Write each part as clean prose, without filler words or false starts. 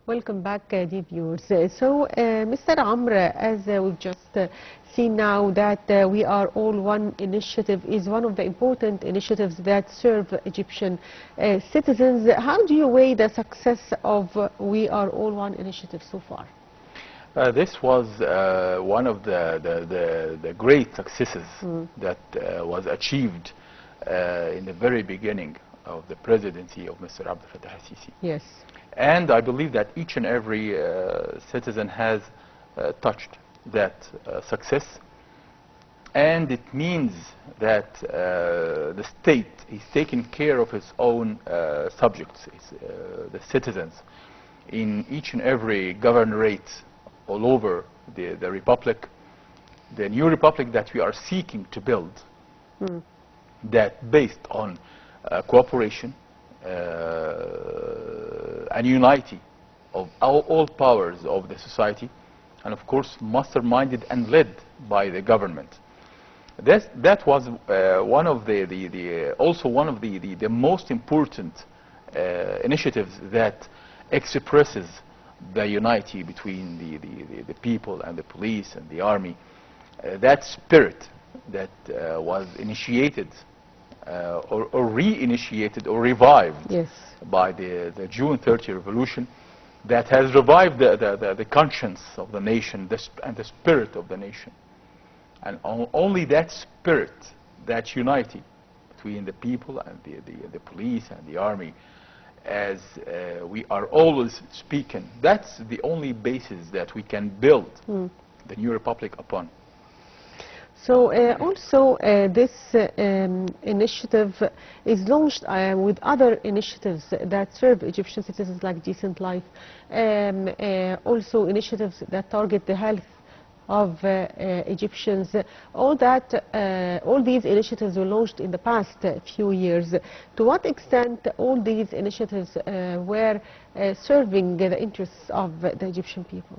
Welcome back, dear viewers. Mr. Amr, as we've just seen now that We Are All One initiative is one of the important initiatives that serve Egyptian citizens. How do you weigh the success of We Are All One initiative so far? This was one of the great successes that was achieved in the very beginning of the presidency of Mr. Abdel al-Sisi. Yes. And I believe that each and every citizen has touched that success. And it means that the state is taking care of its own subjects, the citizens, in each and every governorate all over the republic, the new republic that we are seeking to build, that based on cooperation and unity of all powers of the society, and of course masterminded and led by the government. That was one of also one of the most important initiatives that expresses the unity between the people and the police and the army. That spirit that was initiated or re-initiated or revived by the June 30 revolution, that has revived the conscience of the nation and the spirit of the nation. And only that spirit, that unity between the people and the police and the army, as we are always speaking, that's the only basis that we can build the new republic upon. So also this initiative is launched with other initiatives that serve Egyptian citizens, like decent life, also initiatives that target the health of Egyptians. All these initiatives were launched in the past few years. To what extent all these initiatives were serving the interests of the Egyptian people?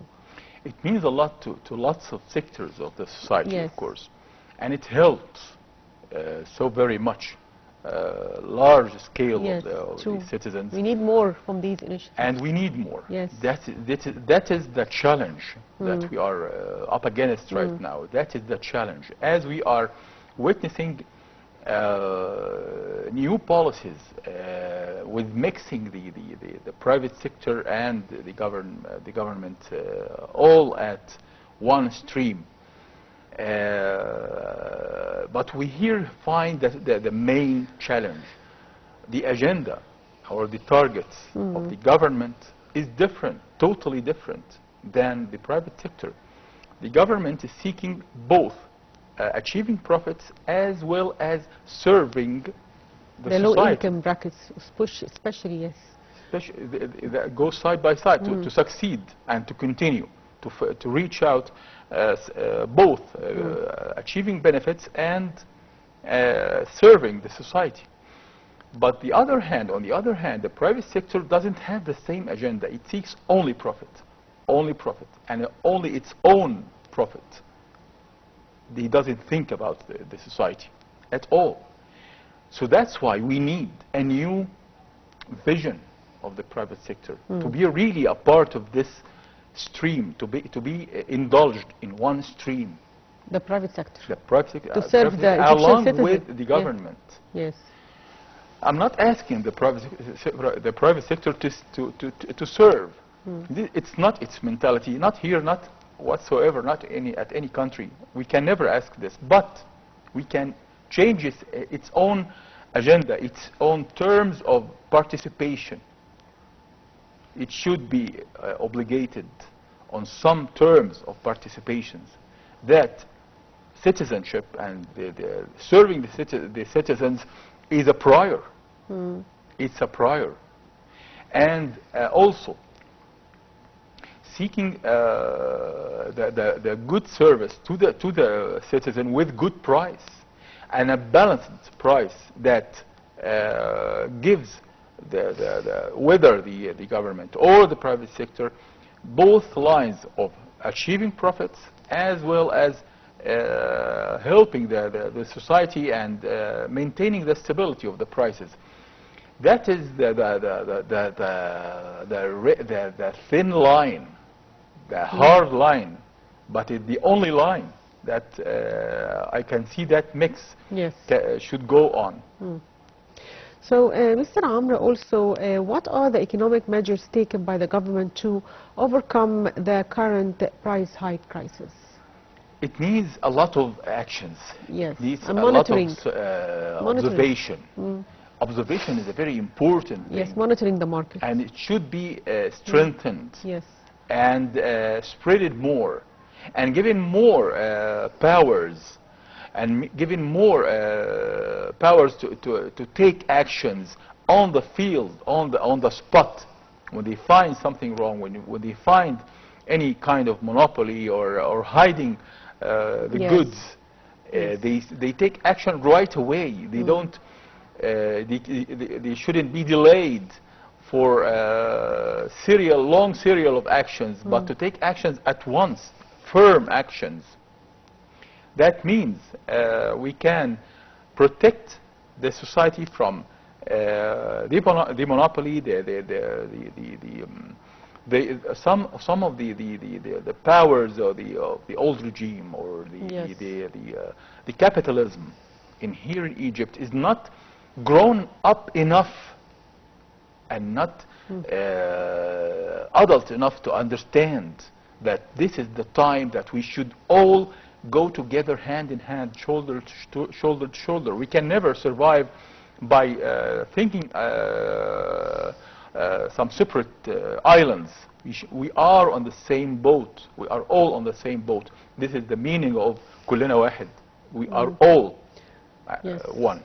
It means a lot to lots of sectors of the society, of course. And it helped so very much large scale of the citizens. We need more from these initiatives. And we need more. Yes. That is the challenge that we are up against right now. That is the challenge. As we are witnessing new policies with mixing the private sector and the government all at one stream. But we here find that the main challenge, the agenda or the targets of the government is different, totally different than the private sector. The government is seeking both achieving profits as well as serving the low society. income brackets, especially, yes. That goes side by side to succeed and to continue to reach out, both achieving benefits and serving the society. But on the other hand, the private sector doesn't have the same agenda. It seeks only profit, and only its own profit. It doesn't think about the society at all. So that's why we need a new vision of the private sector to be really a part of this stream, to be indulged in one stream. The private sector. The private sector, to serve the Egyptian along citizen. with the government. Yes. I'm not asking the private sector to serve. It's not its mentality. Not here. Not whatsoever. Not at any country. We can never ask this. But we can change its own agenda, its own terms of participation. It should be obligated on some terms of participations, that citizenship and serving the citizens is a prior. It's a prior. And also seeking the good service to the citizen with good price, and a balanced price that gives whether the government or the private sector both lines of achieving profits as well as helping the society and maintaining the stability of the prices. That is the thin line, the hard line, but it's the only line that I can see that mix Yes. should go on. So, Mr. Amr, also, what are the economic measures taken by the government to overcome the current price hike crisis? It needs a lot of actions. Yes, It needs and a monitoring. lot of Monitoring. observation. Observation is a very important thing. Yes, monitoring the market. And it should be strengthened Yes. and spreaded more, and given more powers, and given more powers to take actions on the field, on the spot, when they find something wrong, when they find any kind of monopoly or hiding the Yes. goods, Yes. they take action right away. They don't. They shouldn't be delayed for long serial of actions, but to take actions at once, firm actions. That means we can protect the society from the monopoly, some of the powers of the old regime, or Yes. the capitalism in here in Egypt is not grown up enough and not adult enough to understand that this is the time that we should all go together hand in hand, shoulder to shoulder. We can never survive by thinking some separate islands. We are on the same boat. We are all on the same boat. This is the meaning of كلنا واحد. We are all Yes. one.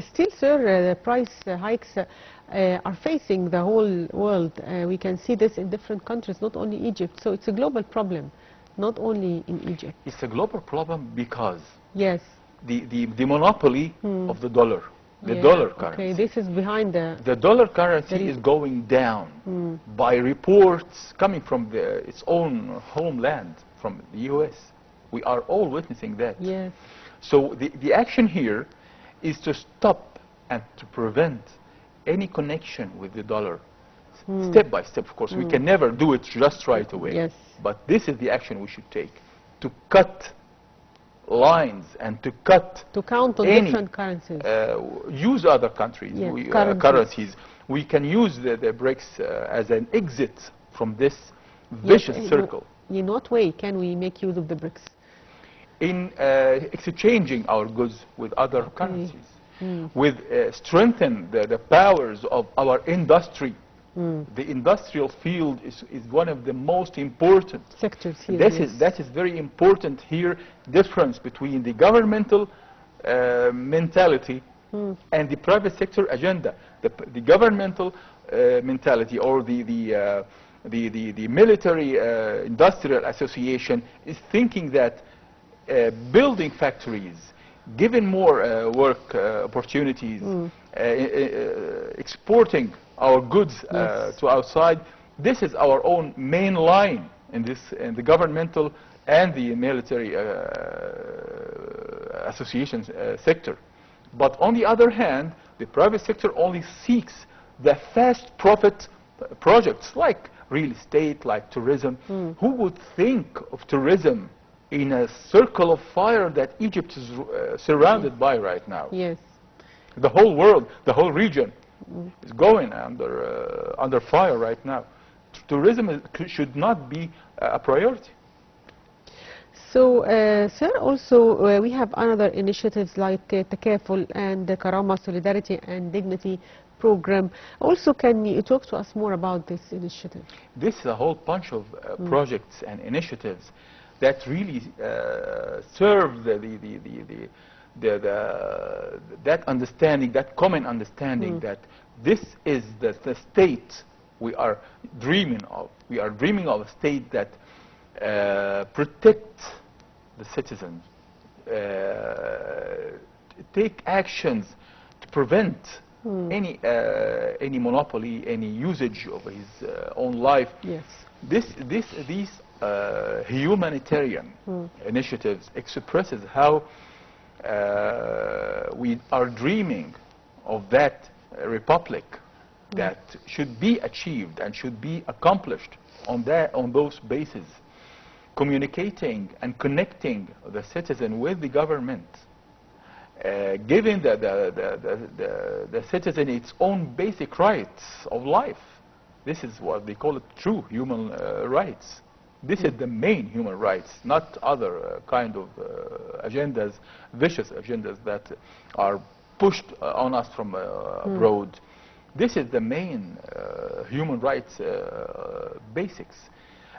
Still, sir, the price hikes are facing the whole world. We can see this in different countries, not only Egypt. So it's a global problem, not only in Egypt. It's a global problem because Yes. the monopoly of the dollar, the Yeah, dollar okay, currency. this is behind The dollar currency There is- is going down by reports coming from its own homeland, from the US. We are all witnessing that. Yes. So the action here is to stop and to prevent any connection with the dollar. Step by step, of course. We can never do it just right away. Yes. But this is the action we should take, to cut lines and to cut To count on any, different currencies. use other countries, Yes, currencies. currencies. We can use the BRICS as an exit from this vicious Yes, circle in what way can we make use of the BRICS? in exchanging our goods with other currencies, with strengthen the powers of our industry. The industrial field is one of the most important Sectors here. that is very important here. Difference between the governmental mentality and the private sector agenda. The governmental mentality, or the military industrial association, is thinking that building factories, giving more work opportunities, exporting our goods Yes. to outside. This is our own main line in the governmental and the military associations sector. But on the other hand, the private sector only seeks the fast profit projects like real estate, like tourism. Who would think of tourism in a circle of fire that Egypt is surrounded by right now? Yes. The whole world, the whole region is going under fire right now. Tourism should not be a priority. So, sir, also we have other initiatives like Takaful and the Karama Solidarity and Dignity program. Also, can you talk to us more about this initiative? This is a whole bunch of projects and initiatives that really serve that understanding, that common understanding that this is the state we are dreaming of. We are dreaming of a state that protects the citizens, take actions to prevent any monopoly, any usage of his own life. Yes. These humanitarian initiatives expresses how we are dreaming of that republic that should be achieved and should be accomplished on those bases, communicating and connecting the citizen with the government, giving the citizen its own basic rights of life. This is what they call it true human rights. This is the main human rights, not other kind of agendas, vicious agendas that are pushed on us from abroad. This is the main human rights basics.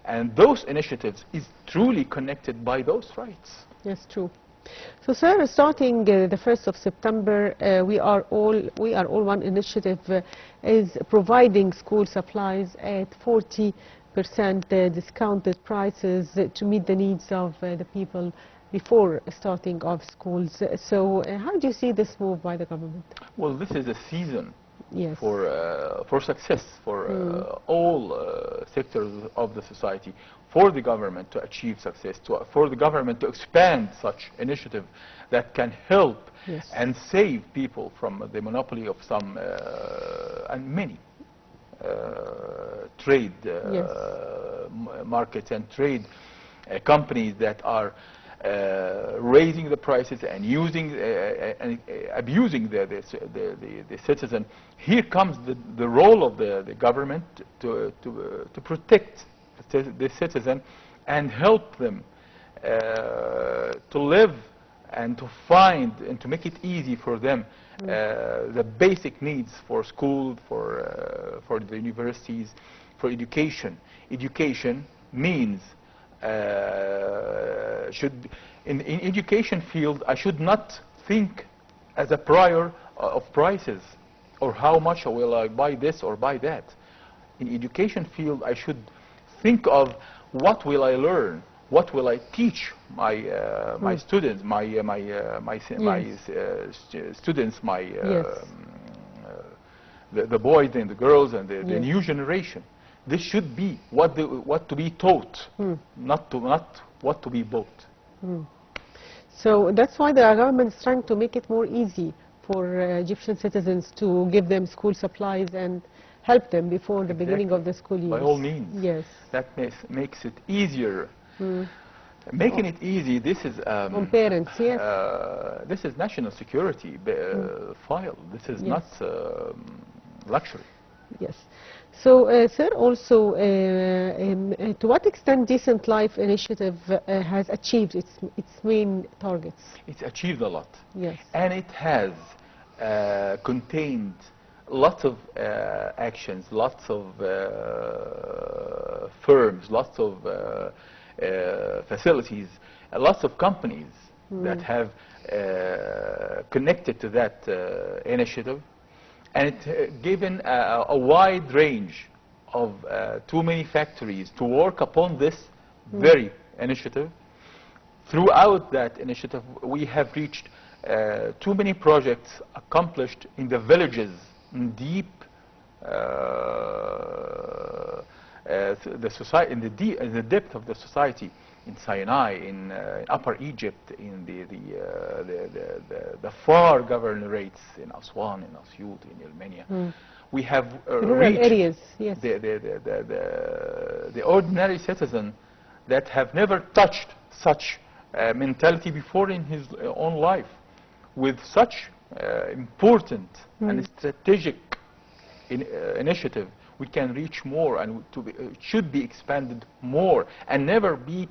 And those initiatives is truly connected by those rights. Yes, true. So, sir, starting the 1st of September, we are all one initiative is providing school supplies at 40% discounted prices to meet the needs of the people before starting of schools. So, how do you see this move by the government? Well, this is a season. Yes. For success for all sectors of the society, for the government to achieve success, for the government to expand such initiative that can help and save people from the monopoly of some and many trade markets and trade companies that are raising the prices and using and abusing the citizen. Here comes the role of the government to protect the citizen and help them to live and to find and to make it easy for them the basic needs for school, for the universities, for education. Education means in education field, I should not think as a prior of prices or how much will I buy this or buy that. In education field, I should think of what will I learn, what will I teach my my students, students, the boys and the girls and the new generation. This should be what to be taught, not what to be bought. So that's why the government is trying to make it more easy for Egyptian citizens to give them school supplies and help them before the beginning of the school year. By all means. Yes. That makes it easier. Making it easy, this is on parents, yes. This is national security file. This is not luxury. Yes. So, sir, also, to what extent Decent Life Initiative has achieved its main targets? It's achieved a lot. Yes. And it has contained lots of actions, lots of firms, lots of facilities, lots of companies that have connected to that initiative. And it given a wide range of too many factories to work upon this very initiative. Throughout that initiative, we have reached too many projects accomplished in the villages, in deep the society, in the depth of the society, in Sinai, in Upper Egypt, in the far governorates in Aswan, in Asyut, in Elmenia. We have reached areas, yes. the ordinary citizen that have never touched such mentality before in his own life. With such important and strategic initiative, we can reach more, and it should be expanded more and never be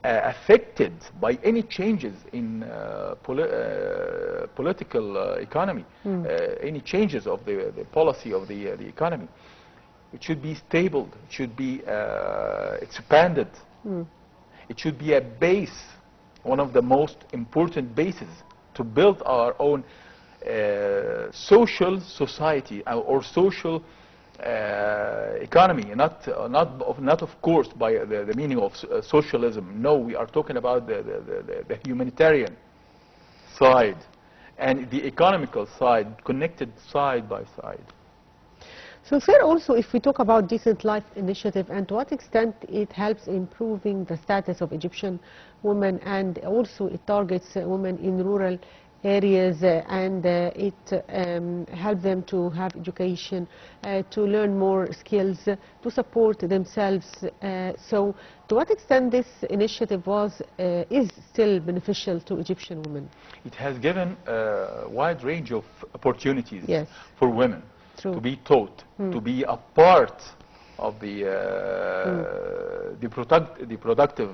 affected by any changes in political economy, any changes of the policy of the economy. It should be stable, it should be expanded. It should be a base, one of the most important bases to build our own social society or social economy, not of course by the meaning of socialism. No, we are talking about the humanitarian side and the economical side, connected side by side. So, sir, also if we talk about Decent Life Initiative and to what extent it helps improving the status of Egyptian women, and also it targets women in rural areas, and it help them to have education, to learn more skills, to support themselves. So to what extent this initiative is still beneficial to Egyptian women? It has given a wide range of opportunities Yes. for women True. to be taught, to be a part of the productive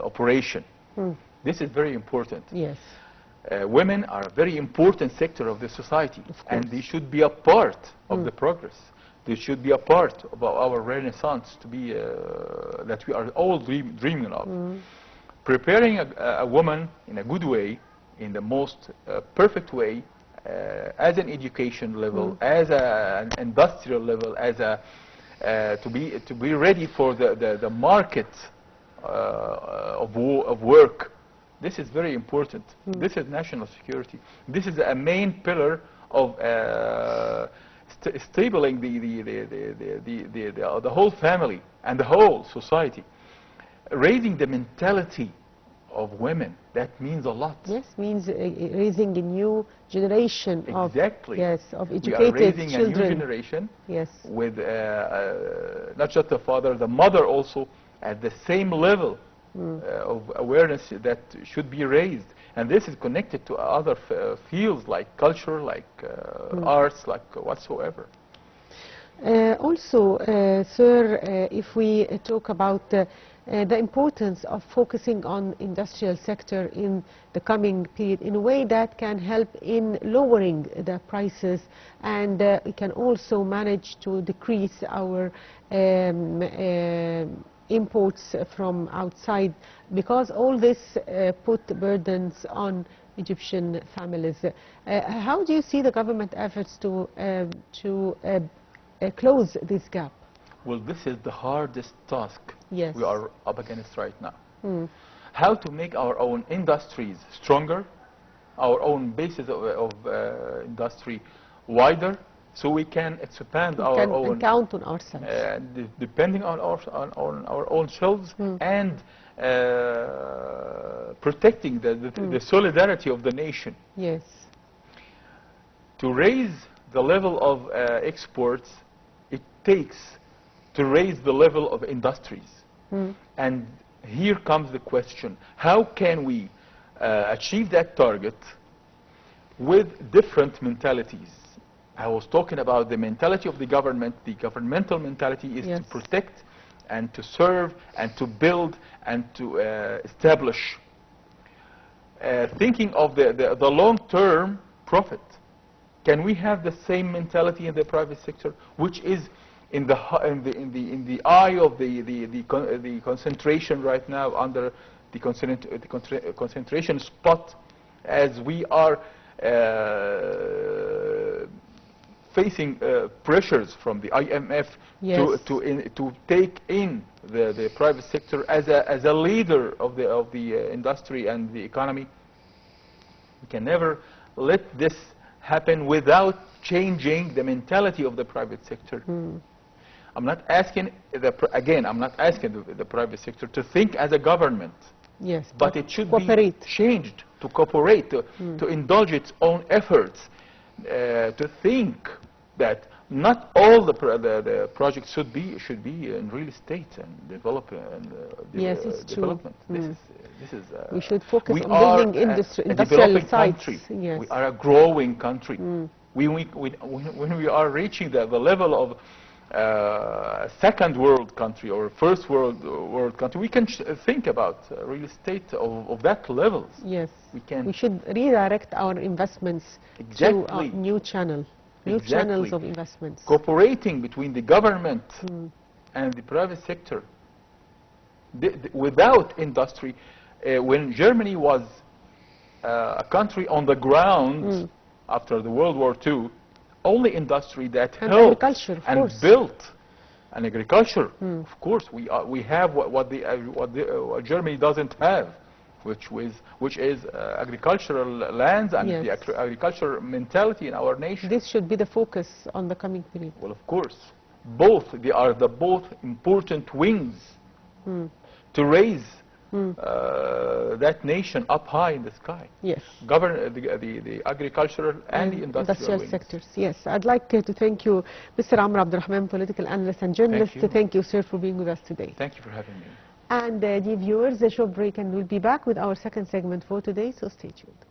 operation. This is very important. Yes. Women are a very important sector of the society, Of course. and they should be a part of the progress. They should be a part of our renaissance to be that we are all dreaming of. Preparing a woman in a good way, in the most perfect way, as an education level, as an industrial level, as a to be ready for the market of work. This is very important. This is national security. This is a main pillar of stabling the whole family and the whole society. Raising the mentality of women, that means a lot. Yes, means raising a new generation Exactly. of We educated are raising children. a new generation Yes. with not just the father, the mother also at the same level of awareness that should be raised. And this is connected to other fields like culture, like arts, like whatsoever. Also, sir, if we talk about the importance of focusing on industrial sector in the coming period in a way that can help in lowering the prices, and we can also manage to decrease our imports from outside, because all this put burdens on Egyptian families. How do you see the government efforts to close this gap? Well, this is the hardest task Yes. we are up against right now. How to make our own industries stronger, our own basis of industry wider, so we can expand our own, and count on ourselves. depending on our own shelves, and protecting the solidarity of the nation. Yes. To raise the level of exports, it takes to raise the level of industries. And here comes the question, how can we achieve that target with different mentalities? I was talking about the mentality of the government. The governmental mentality is Yes. to protect and to serve and to build and to establish. Thinking of the long-term profit. Can we have the same mentality in the private sector, which is in the eye of the concentration right now, under the concentration spot, as we are facing pressures from the IMF Yes. to take in the private sector as a leader of the industry and the economy. We can never let this happen without changing the mentality of the private sector. I'm not asking I'm not asking the private sector to think as a government. Yes. But it should cooperate. be changed to cooperate, to indulge its own efforts, to think that not all the projects should be in real estate and development. Yes, it's true. Development. This is. We should focus we on are building a industrial developing sites. country. Yes. We are a growing country. When we are reaching the level of second world country or first world country, we can think about real estate of that levels. Yes. We should redirect our investments to a new channel, new channels of investments. Cooperating between the government and the private sector. Without industry, when Germany was a country on the ground after the World War II, only industry that and helped agriculture, of and course. built, and agriculture. Of course, we have what Germany doesn't have, which is agricultural lands and Yes. the agricultural mentality in our nation. This should be the focus on the coming period. Well, of course, they are both important wings to raise that nation up high in the sky. Yes. Govern the agricultural and the industrial wings. sectors. Yes. I'd like to thank you, Mr. Amr Abdel, political analyst and journalist. Thank you. Sir, for being with us today. Thank you for having me. And dear viewers, a short break and we'll be back with our second segment for today, so stay tuned.